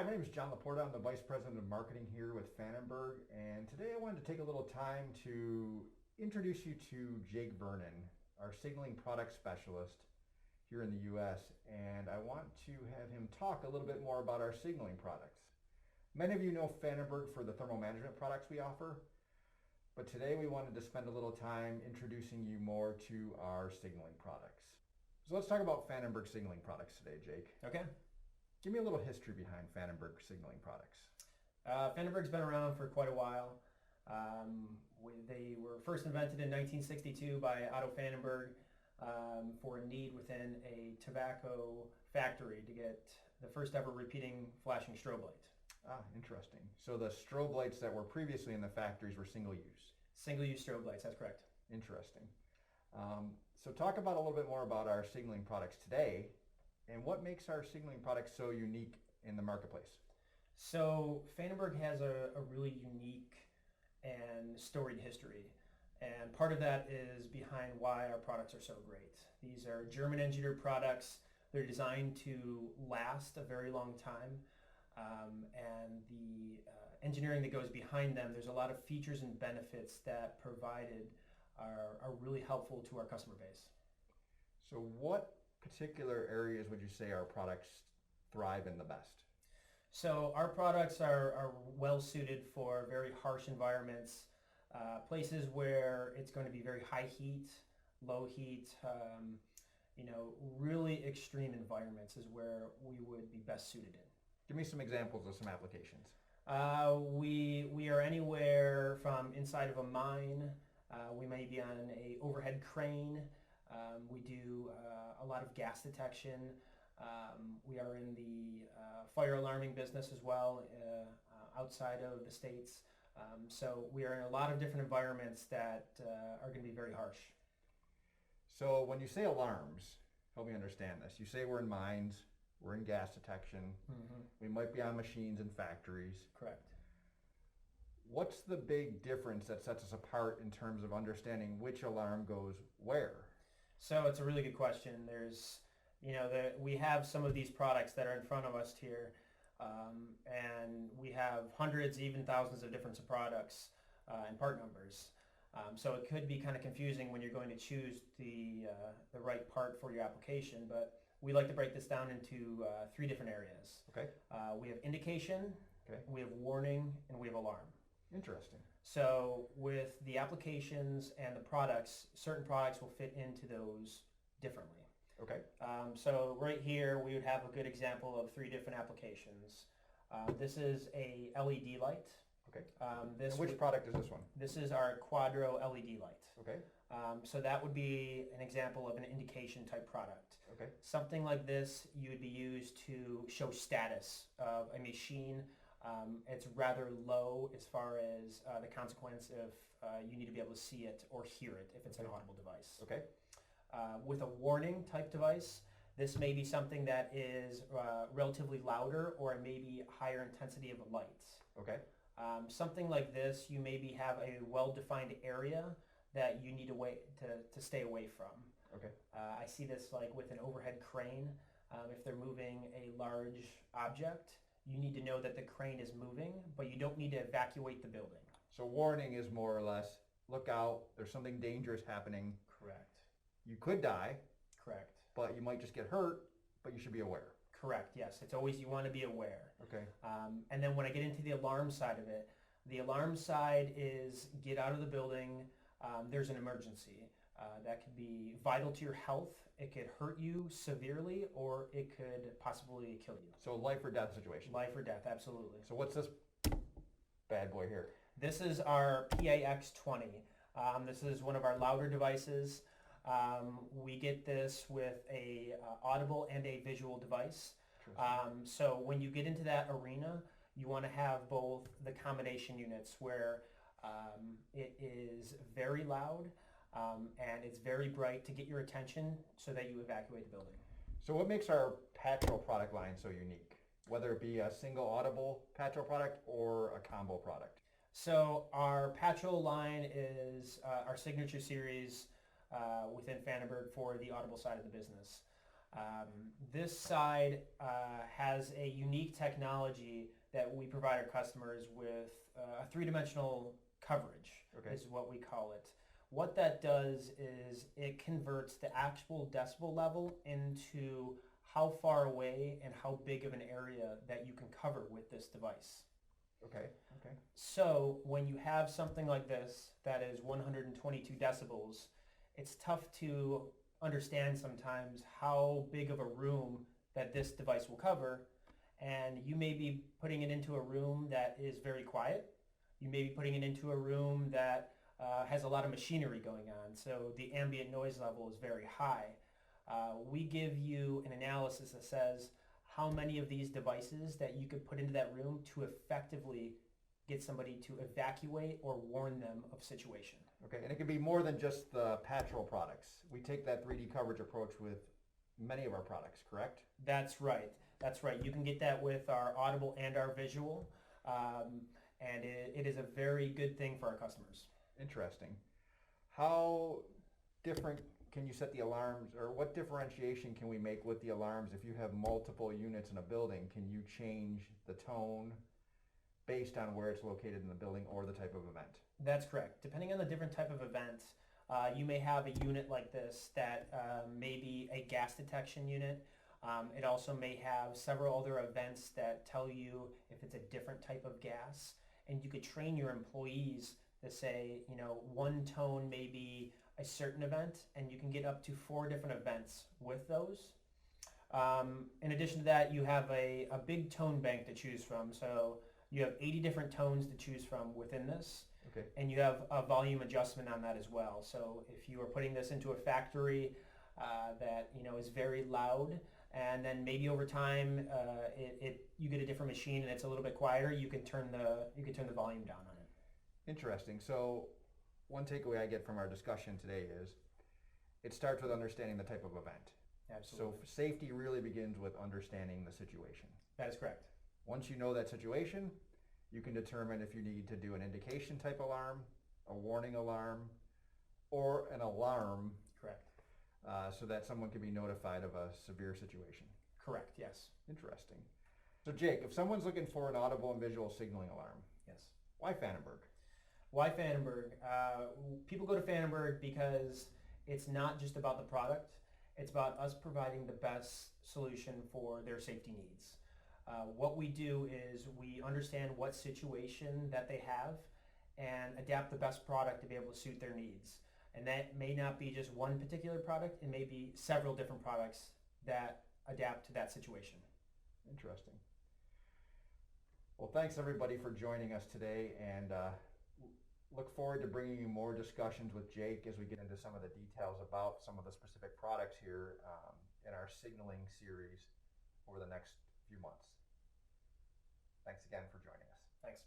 Hi, my name is John Laporta. I'm the Vice President of Marketing here with Pfannenberg, and today I wanted to take a little time to introduce you to Jake Vernon, our signaling product specialist here in the U.S., and I want to have him talk a little bit more about our signaling products. Many of you know Pfannenberg for the thermal management products we offer, but today we wanted to spend a little time introducing you more to our signaling products. So let's talk about Pfannenberg signaling products today, Jake. Okay. Give me a little history behind Pfannenberg signaling products. Pfannenberg's been around for quite a while. They were first invented in 1962 by Otto Pfannenberg for a need within a tobacco factory to get the first ever repeating flashing strobe light. Ah, interesting. So the strobe lights that were previously in the factories were single use. Single-use strobe lights, that's correct. Interesting. So talk about a little bit more about our signaling products today and what makes our signaling products so unique in the marketplace. So Pfannenberg has a really unique and storied history. And part of that is behind why our products are so great. These are German engineered products. They're designed to last a very long time. And the engineering that goes behind them, there's a lot of features and benefits that provided are really helpful to our customer base. So what particular areas would you say our products thrive in the best? So our products are well suited for very harsh environments, places where it's going to be very high heat, low heat, really extreme environments is where we would be best suited in. Give me some examples of some applications. We are anywhere from inside of a mine. We may be on a overhead crane. We do a lot of gas detection. We are in the fire alarming business as well, outside of the States. So we are in a lot of different environments that are going to be very harsh. So when you say alarms, help me understand this. You say we're in mines, we're in gas detection, we might be on machines in factories. Correct. What's the big difference that sets us apart in terms of understanding which alarm goes where? So it's a really good question. We have some of these products that are in front of us here, and we have hundreds, even thousands of different products and part numbers. So it could be kind of confusing when you're going to choose the right part for your application, but we like to break this down into three different areas. Okay. We have indication, Okay. we have warning, and we have alarm. Interesting. So with the applications and the products, certain products will fit into those differently. Okay. So right here, we would have a good example of three different applications. This is a LED light. Okay. And which product is this one? This is our Quadro LED light. Okay. So that would be an example of an indication type product. Okay. Something like this, you would be used to show status of a machine. It's rather low as far as the consequence if you need to be able to see it or hear it if it's an audible device. Okay. With a warning type device, this may be something that is relatively louder or maybe higher intensity of lights. Okay. Something like this, you maybe have a well-defined area that you need to stay away from. Okay. I see this like with an overhead crane. If they're moving a large object, you need to know that the crane is moving, but you don't need to evacuate the building. So warning is more or less, look out, there's something dangerous happening. Correct. You could die. Correct. But you might just get hurt, but you should be aware. Correct, yes. It's always you want to be aware. Okay. And then when I get into the alarm side of it, the alarm side is get out of the building. There's an emergency. That could be vital to your health. It could hurt you severely, or it could possibly kill you. So life or death situation. Life or death, absolutely. So what's this bad boy here? This is our PAX20. This is one of our louder devices. We get this with a audible and a visual device. So when you get into that arena, you want to have both the combination units where it is very loud and it's very bright to get your attention so that you evacuate the building. So what makes our Patrol product line so unique? Whether it be a single audible Patrol product or a combo product? So our Patrol line is our signature series within Pfannenberg for the audible side of the business. This side has a unique technology that we provide our customers with a three-dimensional coverage, Okay. is what we call it. What that does is it converts the actual decibel level into how far away and how big of an area that you can cover with this device. Okay. Okay. So when you have something like this that is 122 decibels, it's tough to understand sometimes how big of a room that this device will cover. And you may be putting it into a room that is very quiet. You may be putting it into a room that has a lot of machinery going on, so the ambient noise level is very high. We give you an analysis that says how many of these devices that you could put into that room to effectively get somebody to evacuate or warn them of situation. Okay, and it can be more than just the Patrol products. We take that 3D coverage approach with many of our products, correct? That's right. That's right. You can get that with our audible and our visual, and it is a very good thing for our customers. Interesting. How different can you set the alarms, or what differentiation can we make with the alarms if you have multiple units in a building? Can you change the tone based on where it's located in the building or the type of event? That's correct. Depending on the different type of event, you may have a unit like this that may be a gas detection unit. It also may have several other events that tell you if it's a different type of gas. And you could train your employees to say, one tone may be a certain event, and you can get up to 4 different events with those. In addition to that, you have a big tone bank to choose from. So you have 80 different tones to choose from within this. Okay. And you have a volume adjustment on that as well. So if you are putting this into a factory that is very loud, and then maybe over time you get a different machine and it's a little bit quieter, you can turn the volume down on it. Interesting. So one takeaway I get from our discussion today is it starts with understanding the type of event. Absolutely. So safety really begins with understanding the situation. That is correct. Once you know that situation, you can determine if you need to do an indication type alarm, a warning alarm, or an alarm. Correct. So that someone can be notified of a severe situation. Correct, yes. Interesting. So Jake, if someone's looking for an audible and visual signaling alarm, Yes. why Pfannenberg? Why Pfannenberg? People go to Pfannenberg because it's not just about the product. It's about us providing the best solution for their safety needs. What we do is we understand what situation that they have and adapt the best product to be able to suit their needs. And that may not be just one particular product. It may be several different products that adapt to that situation. Interesting. Well, thanks everybody for joining us today, and look forward to bringing you more discussions with Jake as we get into some of the details about some of the specific products here in our signaling series over the next few months. Thanks again for joining us. Thanks.